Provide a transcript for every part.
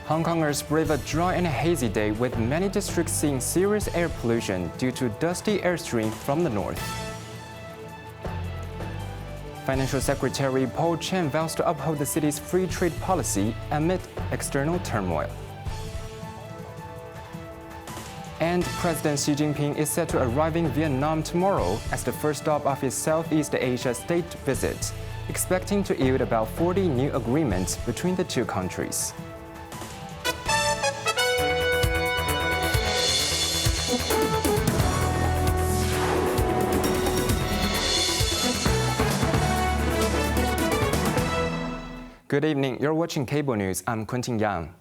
Hongkongers brave a dry and hazy day with many districts seeing serious air pollution due to dusty airstream from the north. Financial Secretary Paul Chen vows to uphold the city's free trade policy amid external turmoil. And President Xi Jinping is set to arrive in Vietnam tomorrow as the first stop of his Southeast Asia state visit, expecting to yield about 40 new agreements between the two countries. Good evening, you're watching Cable News. I'm Quentin Yang.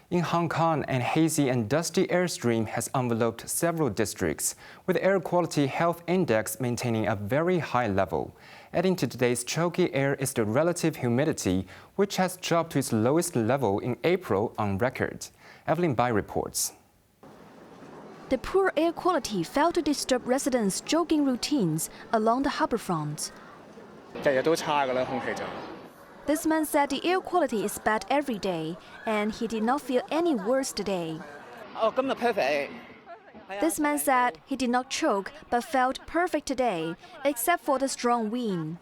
In Hong Kong, an hazy and dusty airstream has enveloped several districts, with air quality health index maintaining a very high level. Adding to today's choky air is the relative humidity, which has dropped to its lowest level in April on record. Evelyn Bai reports. The poor air quality failed to disturb residents' jogging routines along the harbourfront. This man said the air quality is bad every day, and he did not feel any worse today. This man said he did not choke but felt perfect today, except for the strong wind.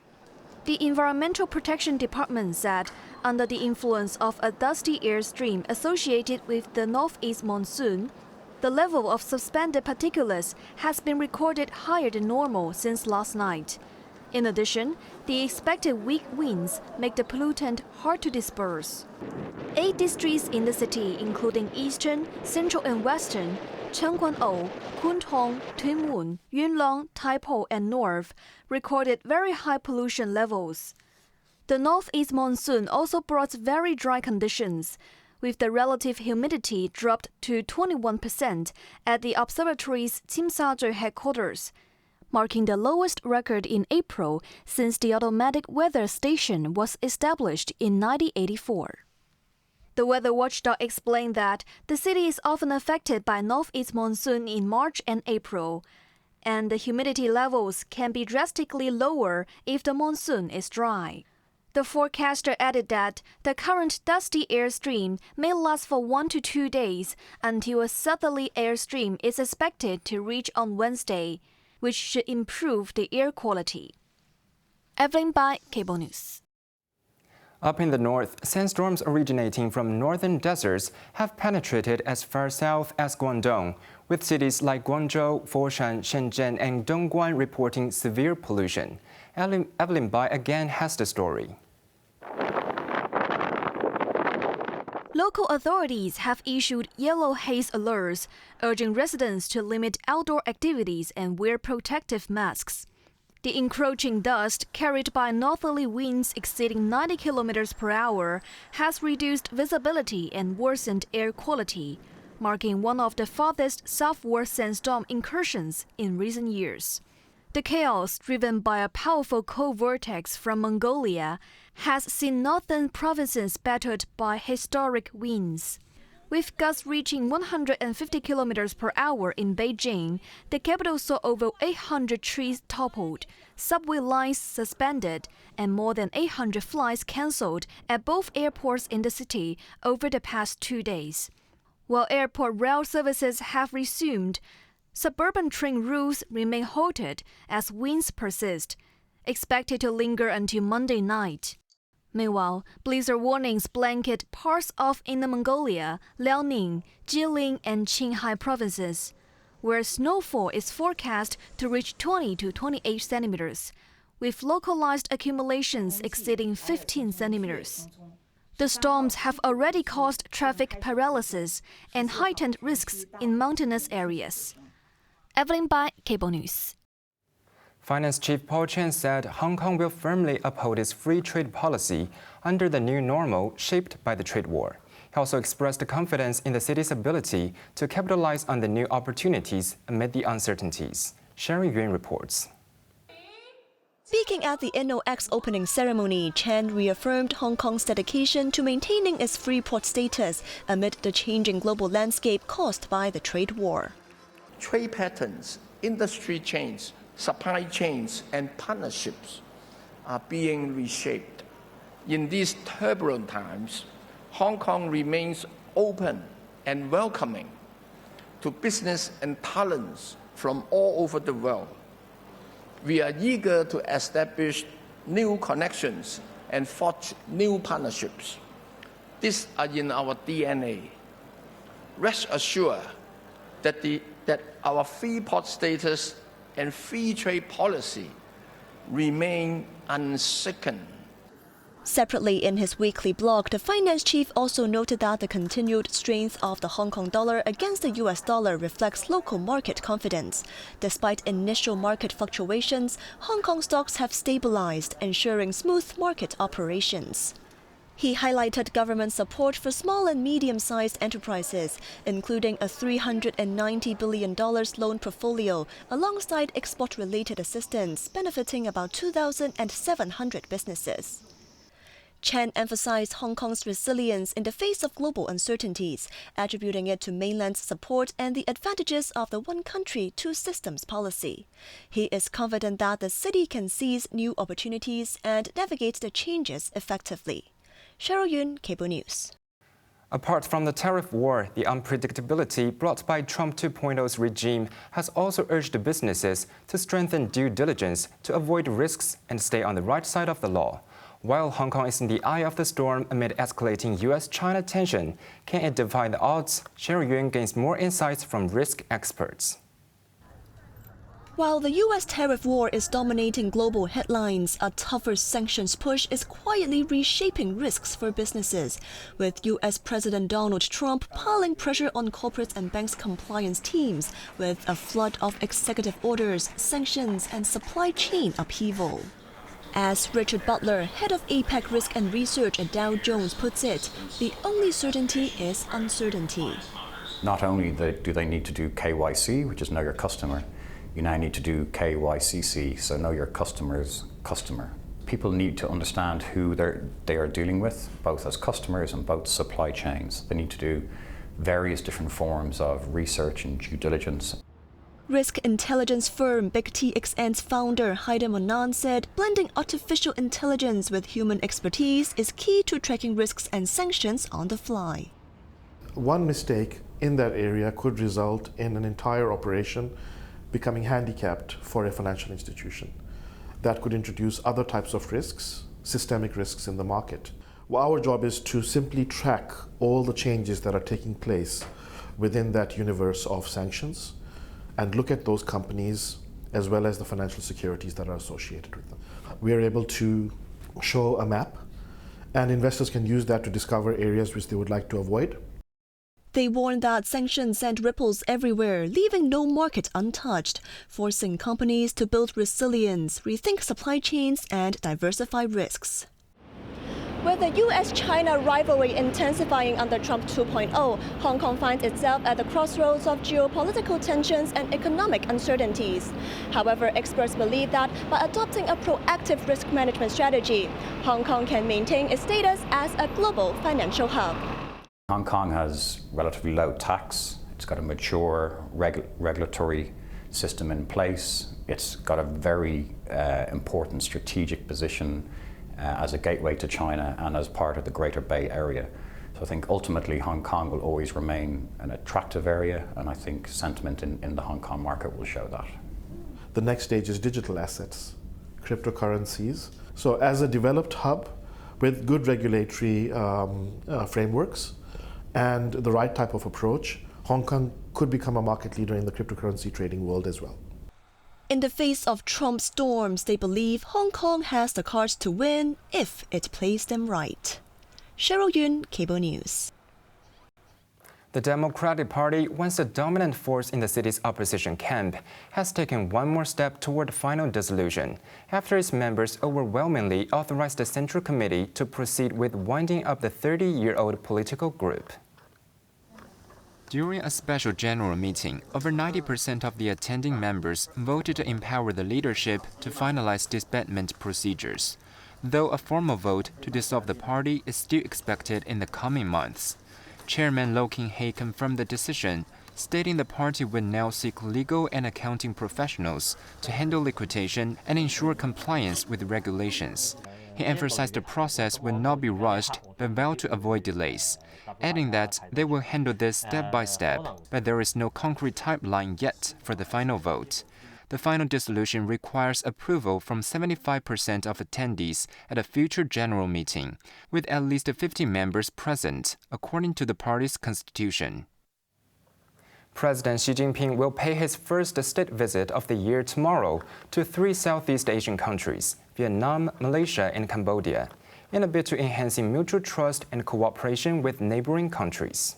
The Environmental Protection Department said, under the influence of a dusty airstream associated with the northeast monsoon, the level of suspended particulates has been recorded higher than normal since last night. In addition, the expected weak winds make the pollutant hard to disperse. 8 districts in the city, including Eastern, Central and Western, Tseung Kwan O, Kwun Tong, Tuen Mun, Yuen Long, Tai Po and North, recorded very high pollution levels. The northeast monsoon also brought very dry conditions, with the relative humidity dropped to 21% at the observatory's Tsim Sha Tsui headquarters, marking the lowest record in April since the automatic weather station was established in 1984. The weather watchdog explained that the city is often affected by northeast monsoon in March and April, and the humidity levels can be drastically lower if the monsoon is dry. The forecaster added that the current dusty airstream may last for 1 to 2 days until a southerly airstream is expected to reach on Wednesday, which should improve the air quality. Evelyn Bai, Cable News. Up in the north, sandstorms originating from northern deserts have penetrated as far south as Guangdong, with cities like Guangzhou, Foshan, Shenzhen, and Dongguan reporting severe pollution. Evelyn Bai again has the story. Local authorities have issued yellow haze alerts, urging residents to limit outdoor activities and wear protective masks. The encroaching dust carried by northerly winds exceeding 90 km per hour has reduced visibility and worsened air quality, marking one of the farthest southward sandstorm incursions in recent years. The chaos, driven by a powerful cold vortex from Mongolia, has seen northern provinces battered by historic winds. With gusts reaching 150 km per hour in Beijing, the capital saw over 800 trees toppled, subway lines suspended, and more than 800 flights cancelled at both airports in the city over the past 2 days. While airport rail services have resumed, suburban train routes remain halted as winds persist, expected to linger until Monday night. Meanwhile, blizzard warnings blanket parts of Inner Mongolia, Liaoning, Jilin, and Qinghai provinces, where snowfall is forecast to reach 20 to 28 centimeters, with localized accumulations exceeding 15 centimeters. The storms have already caused traffic paralysis and heightened risks in mountainous areas. Evelyn Bai, Cable News. Finance Chief Paul Chen said Hong Kong will firmly uphold its free trade policy under the new normal shaped by the trade war. He also expressed confidence in the city's ability to capitalize on the new opportunities amid the uncertainties. Sherry Yuan reports. Speaking at the NOX opening ceremony, Chen reaffirmed Hong Kong's dedication to maintaining its free port status amid the changing global landscape caused by the trade war. Trade patterns, industry chains, supply chains, and partnerships are being reshaped. In these turbulent times, Hong Kong remains open and welcoming to business and talents from all over the world. We are eager to establish new connections and forge new partnerships. These are in our DNA. Rest assured that our free port status and free trade policy remain unshaken. Separately, in his weekly blog, the finance chief also noted that the continued strength of the Hong Kong dollar against the US dollar reflects local market confidence. Despite initial market fluctuations, Hong Kong stocks have stabilized, ensuring smooth market operations. He highlighted government support for small and medium-sized enterprises, including a $390 billion loan portfolio, alongside export-related assistance benefiting about 2,700 businesses. Chen emphasized Hong Kong's resilience in the face of global uncertainties, attributing it to mainland's support and the advantages of the one country, two systems policy. He is confident that the city can seize new opportunities and navigate the changes effectively. Cheryl Yun, Cable News. Apart from the tariff war, the unpredictability brought by Trump 2.0's regime has also urged businesses to strengthen due diligence to avoid risks and stay on the right side of the law. While Hong Kong is in the eye of the storm amid escalating US-China tension, can it defy the odds? Cheryl Yun gains more insights from risk experts. While the U.S. tariff war is dominating global headlines, a tougher sanctions push is quietly reshaping risks for businesses, with U.S. President Donald Trump piling pressure on corporate and banks' compliance teams with a flood of executive orders, sanctions, and supply chain upheaval. As Richard Butler, head of APAC Risk and Research at Dow Jones, puts it, the only certainty is uncertainty. Not only do they need to do KYC, which is know your customer, you now need to do KYCC, so know your customer's customer. People need to understand who they are dealing with, both as customers and both supply chains. They need to do various different forms of research and due diligence. Risk intelligence firm BigTXN's founder Haida Monan said blending artificial intelligence with human expertise is key to tracking risks and sanctions on the fly. One mistake in that area could result in an entire operation becoming handicapped for a financial institution. That could introduce other types of risks, systemic risks in the market. Well, our job is to simply track all the changes that are taking place within that universe of sanctions and look at those companies as well as the financial securities that are associated with them. We are able to show a map, and investors can use that to discover areas which they would like to avoid. They warn that sanctions send ripples everywhere, leaving no market untouched, forcing companies to build resilience, rethink supply chains, and diversify risks. With the US-China rivalry intensifying under Trump 2.0, Hong Kong finds itself at the crossroads of geopolitical tensions and economic uncertainties. However, experts believe that by adopting a proactive risk management strategy, Hong Kong can maintain its status as a global financial hub. Hong Kong has relatively low tax. It's got a mature regulatory system in place. It's got a very important strategic position as a gateway to China and as part of the Greater Bay Area. So I think ultimately Hong Kong will always remain an attractive area, and I think sentiment in the Hong Kong market will show that. The next stage is digital assets, cryptocurrencies. So as a developed hub with good regulatory frameworks, and the right type of approach, Hong Kong could become a market leader in the cryptocurrency trading world as well. In the face of Trump's storms, they believe Hong Kong has the cards to win if it plays them right. Cheryl Yun, Cable News. The Democratic Party, once a dominant force in the city's opposition camp, has taken one more step toward final dissolution after its members overwhelmingly authorized the Central Committee to proceed with winding up the 30-year-old political group. During a special general meeting, over 90% of the attending members voted to empower the leadership to finalize disbandment procedures, though a formal vote to dissolve the party is still expected in the coming months. Chairman Lo King-hei confirmed the decision, stating the party would now seek legal and accounting professionals to handle liquidation and ensure compliance with regulations. He emphasized the process will not be rushed, but vowed to avoid delays, adding that they will handle this step by step, but there is no concrete timeline yet for the final vote. The final dissolution requires approval from 75% of attendees at a future general meeting, with at least 50 members present, according to the party's constitution. President Xi Jinping will pay his first state visit of the year tomorrow to 3 Southeast Asian countries, Vietnam, Malaysia, and Cambodia, in a bid to enhancing mutual trust and cooperation with neighboring countries.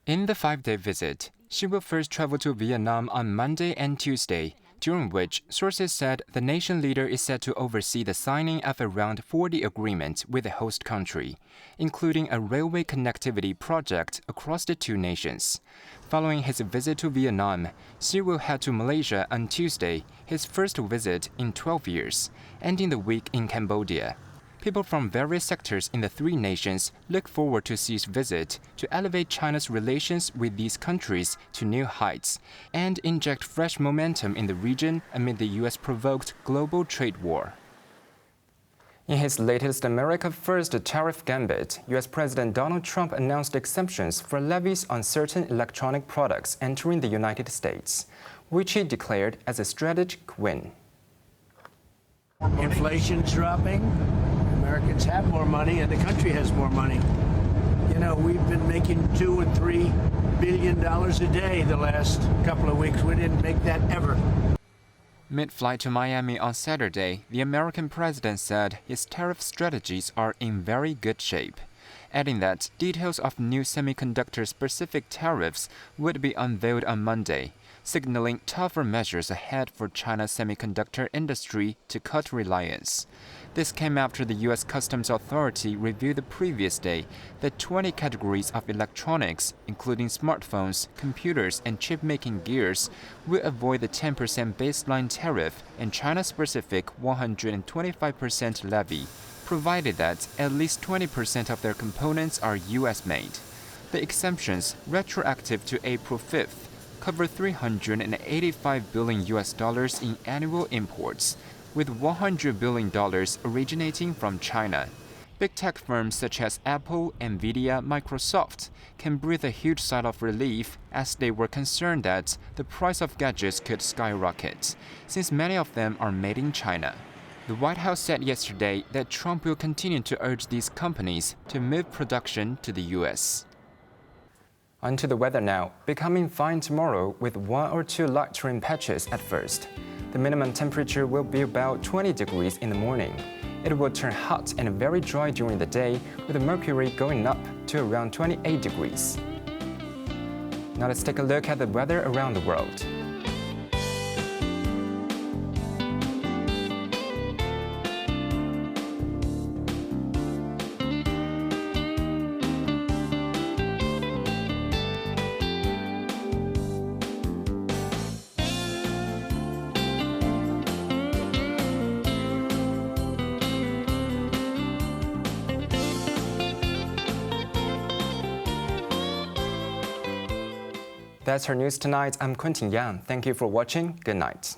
In the 5-day visit, Xi will first travel to Vietnam on Monday and Tuesday, during which sources said the nation leader is set to oversee the signing of around 40 agreements with the host country, including a railway connectivity project across the two nations. Following his visit to Vietnam, Xi will head to Malaysia on Tuesday, his first visit in 12 years, ending the week in Cambodia. People from various sectors in the 3 nations look forward to Xi's visit to elevate China's relations with these countries to new heights and inject fresh momentum in the region amid the U.S.-provoked global trade war. In his latest America First tariff gambit, U.S. President Donald Trump announced exemptions for levies on certain electronic products entering the United States, which he declared as a strategic win. Inflation's dropping. Americans have more money and the country has more money. You know, we've been making $2 and $3 billion a day the last couple of weeks. We didn't make that ever. Mid-flight to Miami on Saturday, the American president said his tariff strategies are in very good shape, adding that details of new semiconductor-specific tariffs would be unveiled on Monday, signaling tougher measures ahead for China's semiconductor industry to cut reliance. This came after the U.S. Customs Authority reviewed the previous day that 20 categories of electronics, including smartphones, computers, and chip-making gears, will avoid the 10% baseline tariff and China-specific 125% levy, provided that at least 20% of their components are U.S.-made. The exemptions, retroactive to April 5th, cover $385 billion in annual imports, with $100 billion originating from China. Big tech firms such as Apple, Nvidia, Microsoft can breathe a huge sigh of relief as they were concerned that the price of gadgets could skyrocket, since many of them are made in China. The White House said yesterday that Trump will continue to urge these companies to move production to the U.S. On to the weather now. Becoming fine tomorrow with 1 or 2 light rain patches at first. The minimum temperature will be about 20 degrees in the morning. It will turn hot and very dry during the day, with the mercury going up to around 28 degrees. Now let's take a look at the weather around the world. That's our news tonight. I'm Quentin Yang. Thank you for watching. Good night.